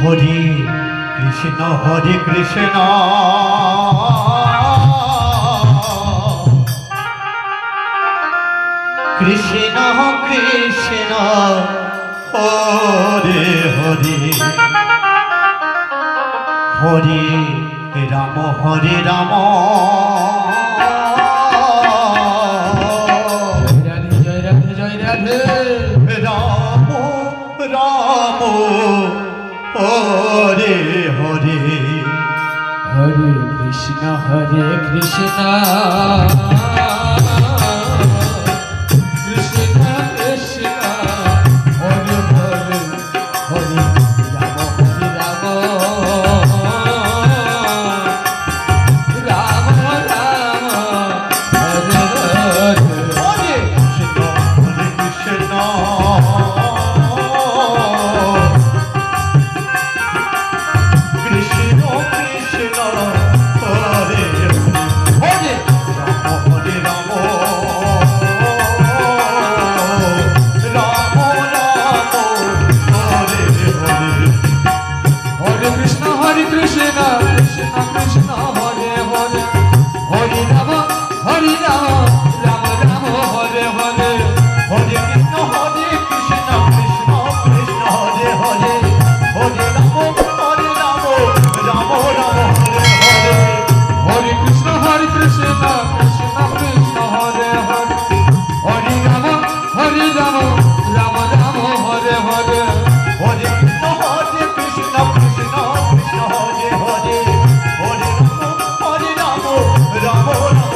হরে Krishna হরে Krishna Krishna Krishna Hare Hare Hare Ram হরে Ram জয় Radhe জয় Radhe Ram Ram Hare Hare Hare Krishna Krishna Krishna Hare Hare Hare Ram Ram Ram Hare Hare Hare Krishna Krishna Krishna Hare Hare Ram হরে Ram Ram Ram Hare Hare Hare Krishna Krishna Krishna Hare Hare Hare Ram Ram Ram Hare Hare Hare Krishna Krishna Krishna Hare Hare Hare Ram Ram Ram Hare Hare Hare Krishna Krishna Krishna Krishna Hare Hare Hare Ram Ram Ram Hare Hare Hare Krishna Krishna Krishna Krishna Hare Hare Hare Ram Ram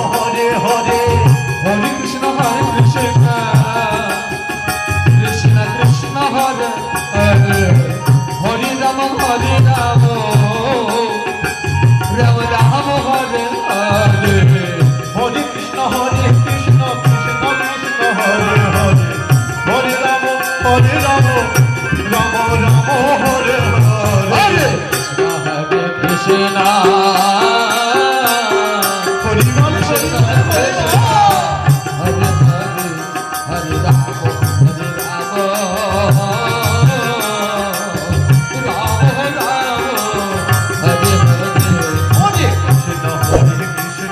Ram Hare Hare Hare Krishna Krishna Krishna Krishna Hare Hare Hare Ram Ram Ram Hare Hare Hare Krishna Krishna Krishna Krishna Hare Hare Hare Ram Ram Ram Hare Hare Hare Krishna Hari বল Krishna Krishna Hare Hare Hare Ram Ram Hare Hare Hare Krishna Krishna Krishna Krishna Hare Hare Hare Ram Ram Hare Hare Hare Krishna Krishna Krishna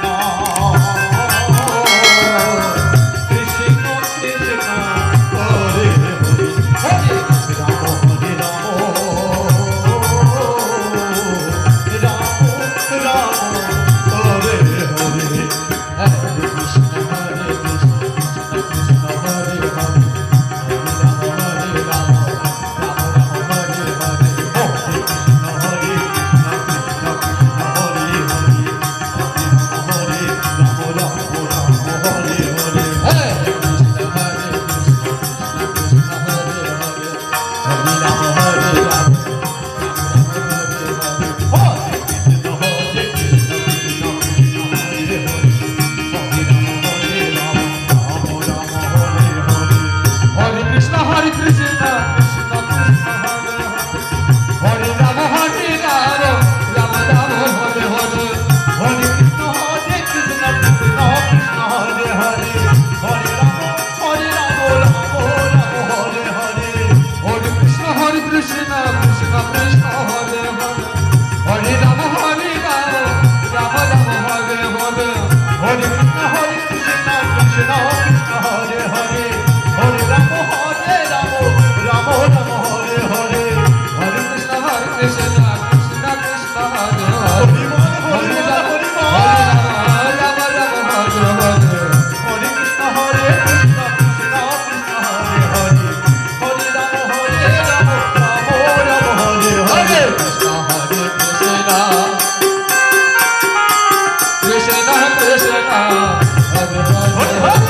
Hare Hare Ram হরে Ram Ram Hare Hare Hare Krishna Krishna Krishna Hare Hare Hare Ram Ram Hare Hare Hare Krishna Krishna Hare Hare Hare Ram হরে Ram হরে Krishna Krishna Krishna Hare Hare Hare Ram Ram Ram Hare Hare Hare Krishna Krishna Krishna Krishna Hare Hare Ram Ram Ram Hare Hare Hare Krishna Krishna Krishna Krishna Hare Hare Hare Ram Ram Hare Hare Hare Krishna Krishna Krishna Krishna Hare Hare Hare Ram Ram Ram Hare Hare Hare Krishna Krishna Krishna Krishna Hare Hare Hare Ram Ram Ram Hare Hare Hare Krishna Krishna Krishna Krishna Hare Hare Hari বল Hari বল Hari বল Ram Ram Hare Hare Hare Krishna Krishna Krishna Hare Hare Hare Ram Ram Ram Hare Hare Krishna হরে Krishna Krishna Krishna Hare Hare